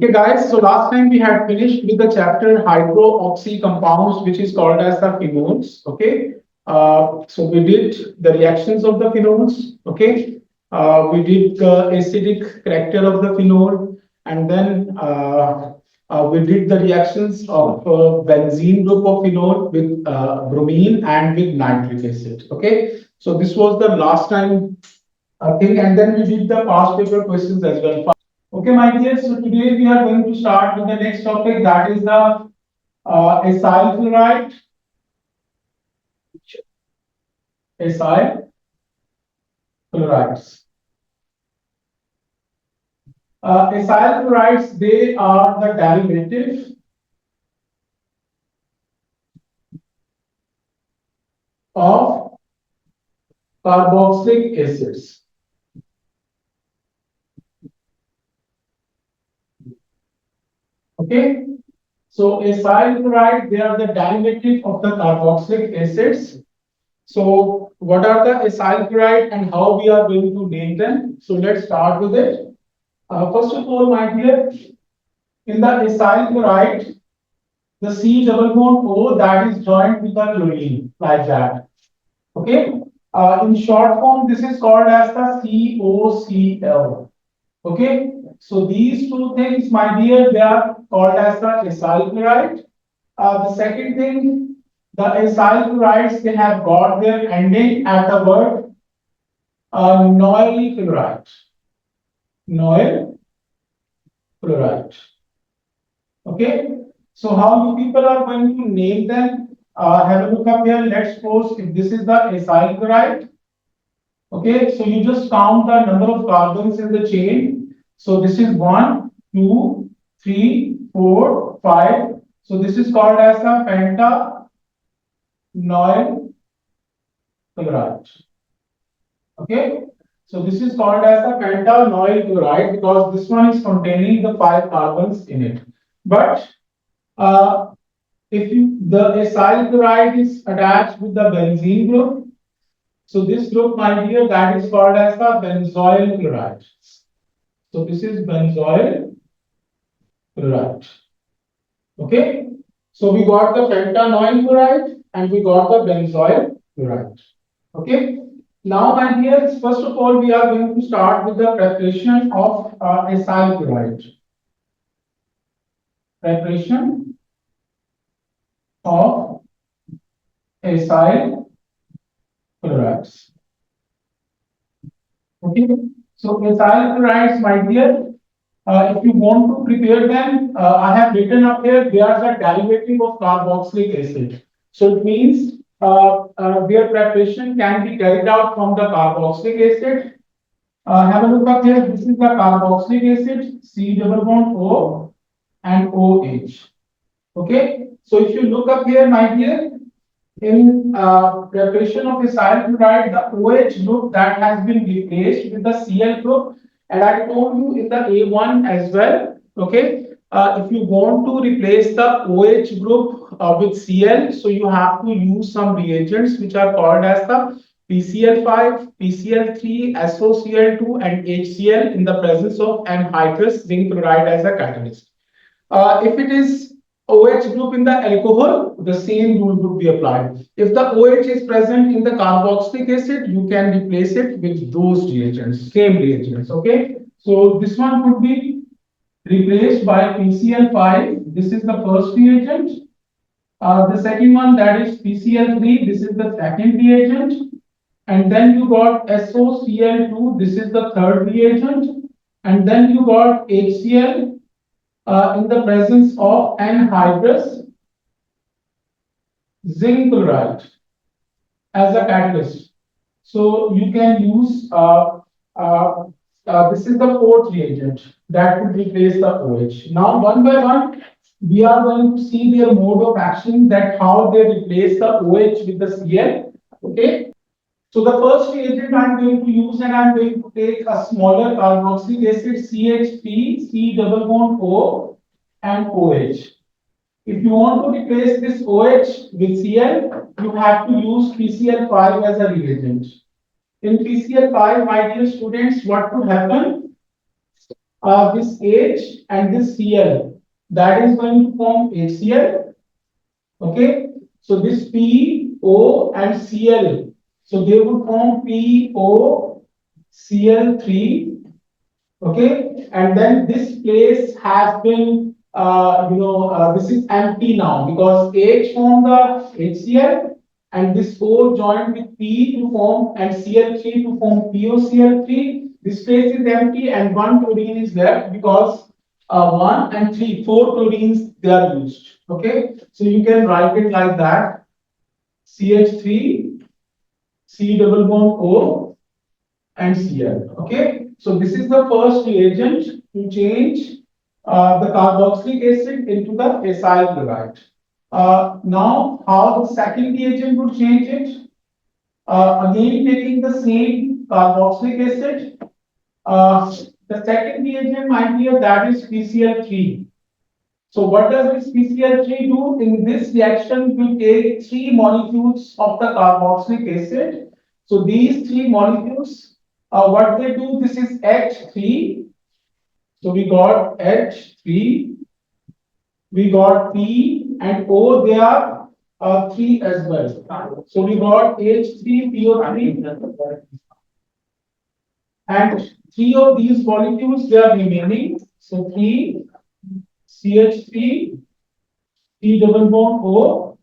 Okay, guys. So last time we had finished with the chapter hydroxy compounds, which is called as the phenols. Okay. So we did the reactions of the phenols. Okay. We did the acidic character of the phenol, and then we did the reactions of benzene group of phenol with bromine and with nitric acid. Okay. So this was the last time thing, and then we did the past paper questions as well. Okay, my dear. So today we are going to start with the next topic, that is the acyl chloride. Acyl chlorides. Acyl chlorides, they are the derivative of carboxylic acids. Okay. So acyl chloride, they are the derivative of the carboxylic acids. So what are the acyl chloride and how we are going to name them? So let's start with it. First of all, my dear, in the acyl chloride, the C double bond O, that is joined with the chlorine like that. Okay. In short form, this is called as the COCl. Okay. So these two things, my dear, they are called as the acyl chloride. The second thing, the acyl chlorides, they have got their ending at the word noyl chloride. Noyl chloride. Okay. So how you people are going to name them? Have a look up here. Let's suppose if this is the acyl chloride. Okay, so you just count the number of carbons in the chain. So this is 1, 2, 3, 4, 5. So this is called as the pentanoyl chloride. Okay, so this is called as the pentanoyl chloride because this one is containing the 5 carbons in it. But if the acyl chloride is attached with the benzene group, so this group, my dear, that is called as the benzoyl chloride. So this is benzoyl chloride. Okay. So we got the pentanoyl chloride and we got the benzoyl chloride. Okay. Now, my dear, first of all, we are going to start with the preparation of acyl chloride. Preparation of acyl chlorides. Okay. So acyl chlorides, my dear, if you want to prepare them, I have written up here, they are the derivative of carboxylic acid. So it means their preparation can be carried out from the carboxylic acid. Have a look up here. This is the carboxylic acid, C double bond O and OH. Okay. So if you look up here, my dear, in preparation of acyl chloride, the OH group that has been replaced with the Cl group, and I told you in the A1 as well. Okay, if you want to replace the OH group with Cl, so you have to use some reagents which are called as the PCl5, PCl3, SOCl2, and HCl in the presence of anhydrous zinc chloride as a catalyst. If it is OH group in the alcohol, the same rule would be applied. If the OH is present in the carboxylic acid, you can replace it with those reagents, same reagents. Okay. So this one could be replaced by PCl5. This is the first reagent. The second one, that is PCl3. This is the second reagent. And then you got SOCl2. This is the third reagent. And then you got HCl. In the presence of anhydrous zinc chloride as a catalyst. So you can use this is the fourth reagent that would replace the OH. Now, one by one, we are going to see their mode of action, that how they replace the OH with the Cl. Okay. So the first reagent I'm going to use, and I'm going to take a smaller carboxylic acid CH3, C double bond O and OH. If you want to replace this OH with Cl, you have to use PCl5 as a reagent. In PCl5, my dear students, what would happen? this H and this Cl, that is going to form HCl. Okay, so this PO and Cl, so they would form POCl3. Okay, and then this place has been this is empty now because H formed the HCl and this O joined with P to form and Cl3 to form POCl3. This place is empty and one chlorine is left because 1 and 3 4 chlorines they are used. Okay, so you can write it like that: CH3, C double bond O, and Cl. Okay, so this is the first reagent to change the carboxylic acid into the acyl chloride. Now, how the second reagent would change it? Again, taking the same carboxylic acid. Uh, the second reagent might be that is PCl3. So what does this PCl3 do? In this reaction, we take three molecules of the carboxylic acid. So these three molecules, what they do, this is H3. So we got H3, we got P and O, they are three as well. So we got H3PO3 and three of these molecules they are remaining. So three CH3, T double bond O,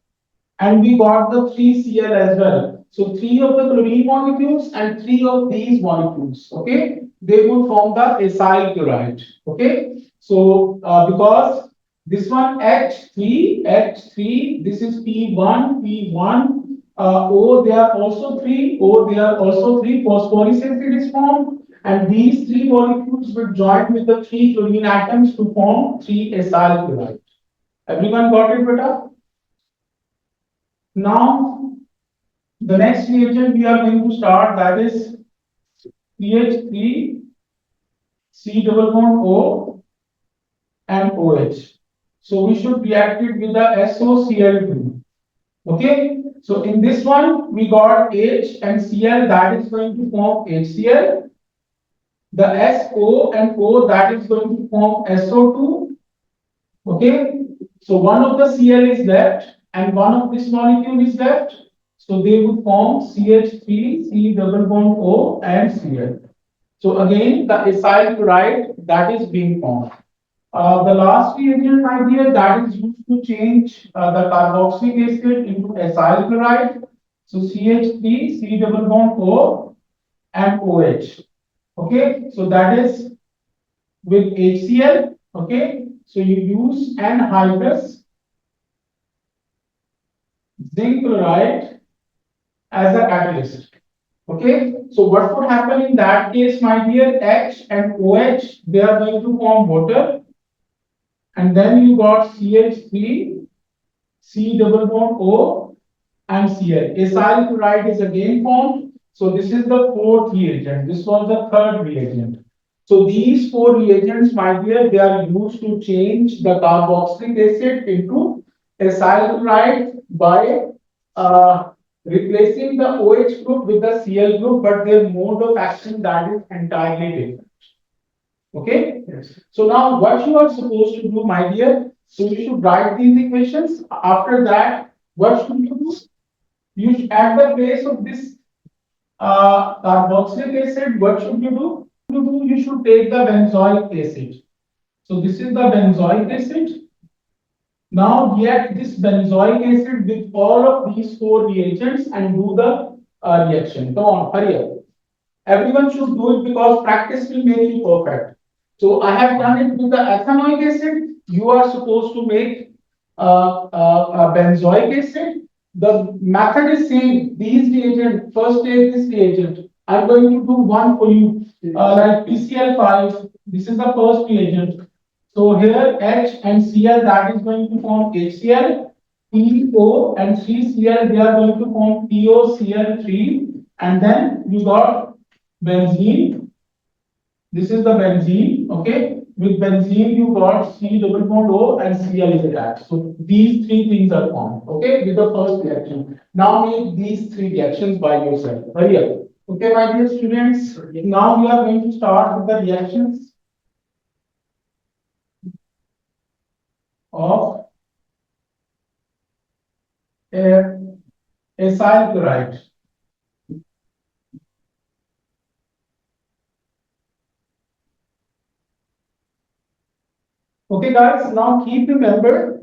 and we got the 3Cl as well. So three of the chlorine molecules and three of these molecules, okay, they would form the acyl chloride. Okay, so because this one H3, this is P1, O, they are also three, phosphoric acid is formed, and these three molecules will join with the three chlorine atoms to form three acyl chloride. Everyone got it, beta? Now, the next reagent we are going to start, that is CH3, C double bond O, and OH. So we should react it with the SOCl2. Okay, so in this one we got H and Cl, that is going to form HCl. The SO and O, that is going to form SO2. Okay, so one of the Cl is left and one of this molecule is left. So they would form CH3, C double bond O, and Cl. So again, the acyl chloride that is being formed. The last reagent idea that is used to change the carboxylic acid into acyl chloride. So CH3, C double bond O, and OH. Okay, so that is with HCl. Okay, so you use anhydrous zinc chloride as a catalyst. Okay, so what would happen in that case, my dear? H and OH, they are going to form water, and then you got CH3, C double bond O, and Cl. Acyl chloride is again formed. So this is the fourth reagent. This was the third reagent. So these four reagents, my dear, they are used to change the carboxylic acid into acyl chloride by replacing the OH group with the Cl group, but their mode of action that is entirely different. Okay? Yes. So now what you are supposed to do, my dear, so you should write these equations. After that, what should you do? You should, at the place of this carboxylic acid, what should you do? You should take the benzoic acid. So this is the benzoic acid. Now react this benzoic acid with all of these four reagents and do the reaction. Come on, hurry up. Everyone should do it because practice will make you perfect. So I have done it with the ethanoic acid. You are supposed to make benzoic acid. The method is same. These reagents, first take this reagent. I'm going to do one for you. Like PCl5. This is the first reagent. So here H and Cl, that is going to form HCl. PO and 3Cl, they are going to form POCl3. And then you got benzene. This is the benzene. Okay. With benzene, you got C double bond O and Cl is attached. So these three things are formed. Okay. With the first reaction. Now make these three reactions by yourself. Hurry up. Okay, my dear students. Now we are going to start with the reactions. of a acyl chloride. Okay, guys, now keep remember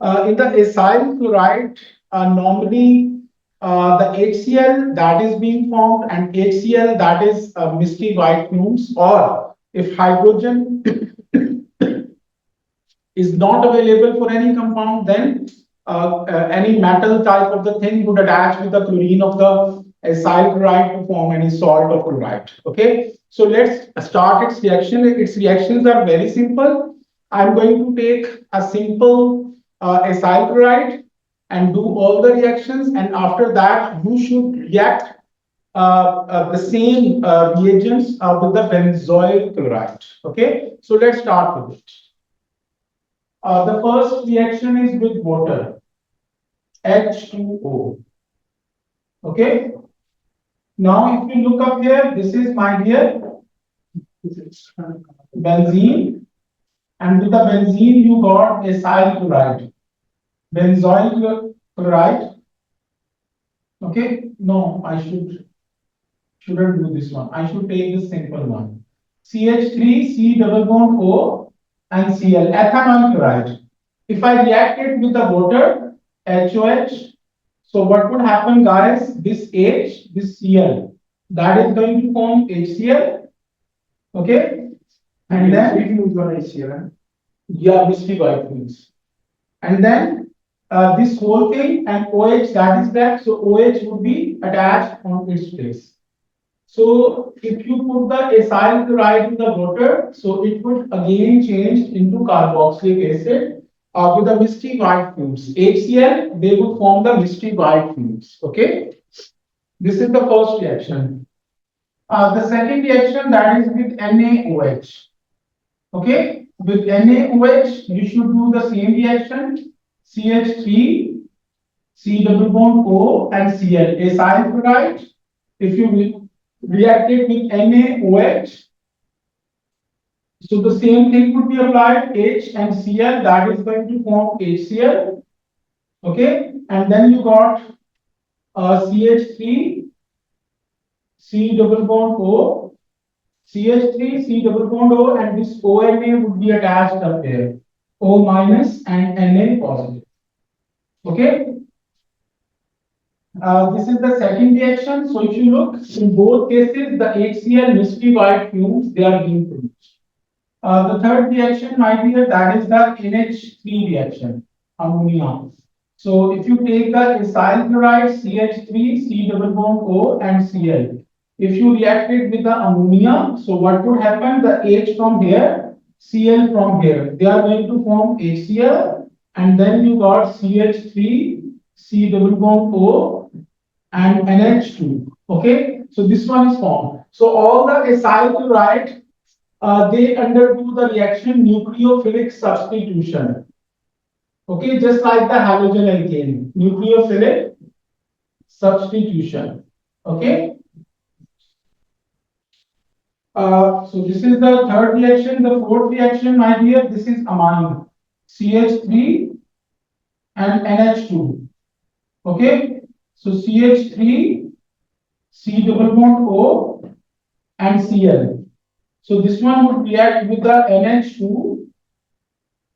in the acyl chloride, normally the HCl that is being formed and HCl that is misty white fumes, or if hydrogen is not available for any compound, then any metal type of the thing would attach with the chlorine of the acyl chloride to form any salt of chloride. Okay, so let's start its reaction. Its reactions are very simple. I'm going to take a simple acyl chloride and do all the reactions, and after that, you should react the same reagents with the benzoyl chloride. Okay, so let's start with it. The first reaction is with water, H2O. Okay. Now, if you look up here, this is my dear benzene, and with the benzene you got acyl chloride, benzoyl chloride. Okay. No, I shouldn't do this one. I should take the simple one. CH3, C double bond O, and Cl, ethanol chloride. If I react it with the water, HOH, so what would happen, guys? This H, this Cl, that is going to form HCl, okay? And then we use one HCl. Yeah, misty white means. And then this whole thing and OH that is left, so OH would be attached on its place. So if you put the acyl chloride in the water, so it would again change into carboxylic acid with the misty white fumes. HCl, they would form the misty white fumes. Okay, this is the first reaction. The second reaction, that is with NaOH. Okay, with NaOH, you should do the same reaction. CH3, C double bond O, and Cl, acyl chloride. If you react it with NaOH, so the same thing would be applied, H and Cl, that is going to form HCl. Okay, and then you got CH3, C double bond O, CH3, C double bond O, and this ONA would be attached up there, O minus and Na positive. Okay. This is the second reaction. So if you look, in both cases, the HCl misty white fumes, they are being produced. The third reaction, my dear, that is the NH3 reaction, ammonia. So if you take the acyl chloride, CH3, C double bond O, and Cl, if you react it with the ammonia, so what would happen? The H from here, Cl from here, they are going to form HCl, and then you got CH3, C double bond O, and NH2. Okay, so this one is formed. So all the acyl chloride, they undergo the reaction nucleophilic substitution. Okay, just like the halogen alkane, nucleophilic substitution. Okay. So this is the third reaction. The fourth reaction, my dear, this is amine, CH3 and NH2. Okay, so CH3, C double bond O, and Cl. So this one would react with the NH2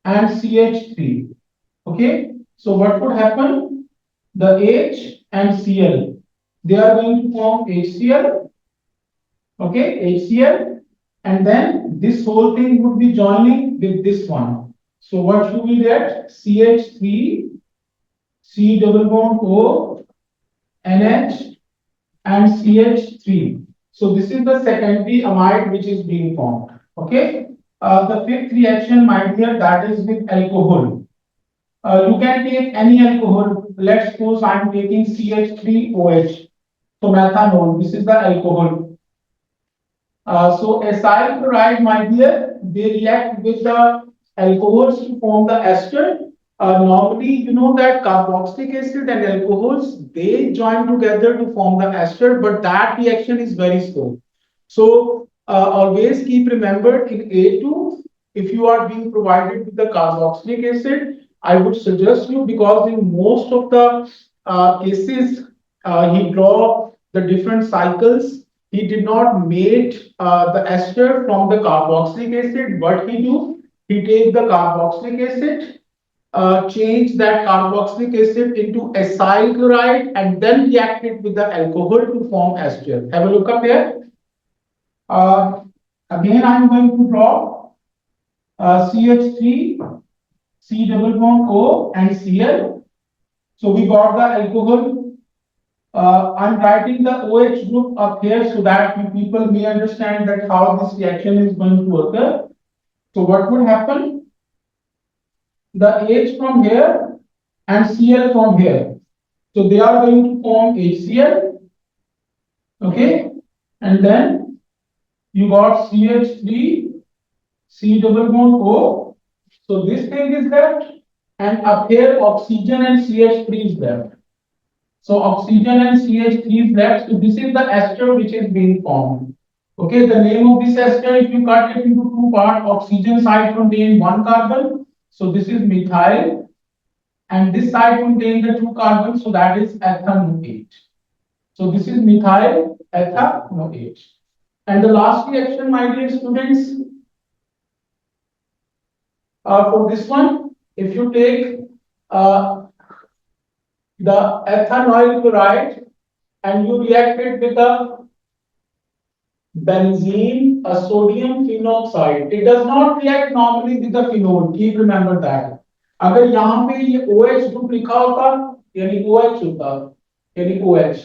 and CH3. Okay, so what would happen? The H and Cl, they are going to form HCl. Okay, HCl, and then this whole thing would be joining with this one. So what should we get? CH3, C double bond O, NH, and CH3. So this is the secondary amide which is being formed. Okay. The fifth reaction, my dear, that is with alcohol. You can take any alcohol. Let's suppose I'm taking CH3OH. So methanol. This is the alcohol. So acyl chloride, my dear, they react with the alcohols to form the ester. Normally, you know that carboxylic acid and alcohols, they join together to form the ester, but that reaction is very slow. So always keep remember in A2, if you are being provided with the carboxylic acid, I would suggest you, because in most of the cases, he draw the different cycles. He did not make the ester from the carboxylic acid. What he do? He take the carboxylic acid, change that carboxylic acid into acyl chloride, and then react it with the alcohol to form ester. Have a look up here. Uh, Again, I'm going to draw CH3, C double bond O, and Cl. So we got the alcohol. I'm writing the OH group up here so that you people may understand that how this reaction is going to occur. So what would happen? The H from here and Cl from here. So they are going to form HCl. Okay. And then you got CH3, C double bond O. So this thing is left. And up here oxygen and CH3 is left. So oxygen and CH3 is left. So this is the ester which is being formed. Okay, the name of this ester, if you cut it into two parts, oxygen side contains one carbon. So this is methyl. And this side contains the two carbons. So that is ethanoate. So this is methyl ethanoate. And the last reaction, my dear students, for this one, if you take the ethanol chloride and you react it with a benzene, a sodium phenoxide, it does not react normally with the phenol. Keep remember that. अगर यहाँ पे ये OH group लिखा होता यानी OH होता यानी OH,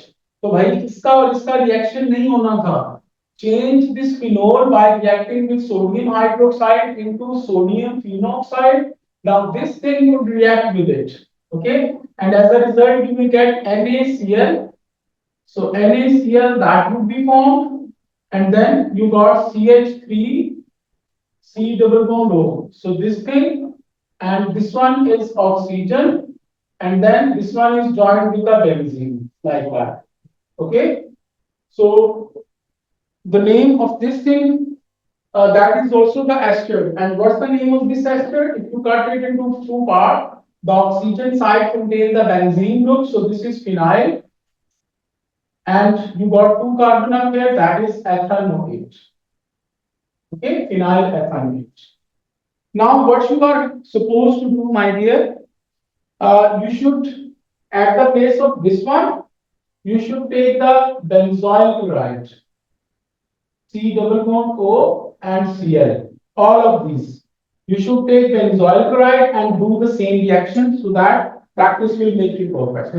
तो भाई इसका और इसका रिएक्शन नहीं होना था. Change this phenol by reacting with sodium hydroxide into sodium phenoxide. Now this thing would react with it. Okay, and as a result you will get NaCl. So NaCl that would be formed, and then you got CH3, C double bond O. So this thing, and this one is oxygen, and then this one is joined with the benzene like that. Okay, so the name of this thing, that is also the ester. And what's the name of this ester? If you cut it into two parts, the oxygen side contains the benzene group. So this is phenyl. And you got two carbon up here, that is ethanoate. Okay, phenyl ethanoate. Now what you are supposed to do, my dear, you should, at the place of this one, you should take the benzoyl chloride. C double bond O and Cl. All of these. You should take benzoyl chloride and do the same reaction so that practice will make you perfect.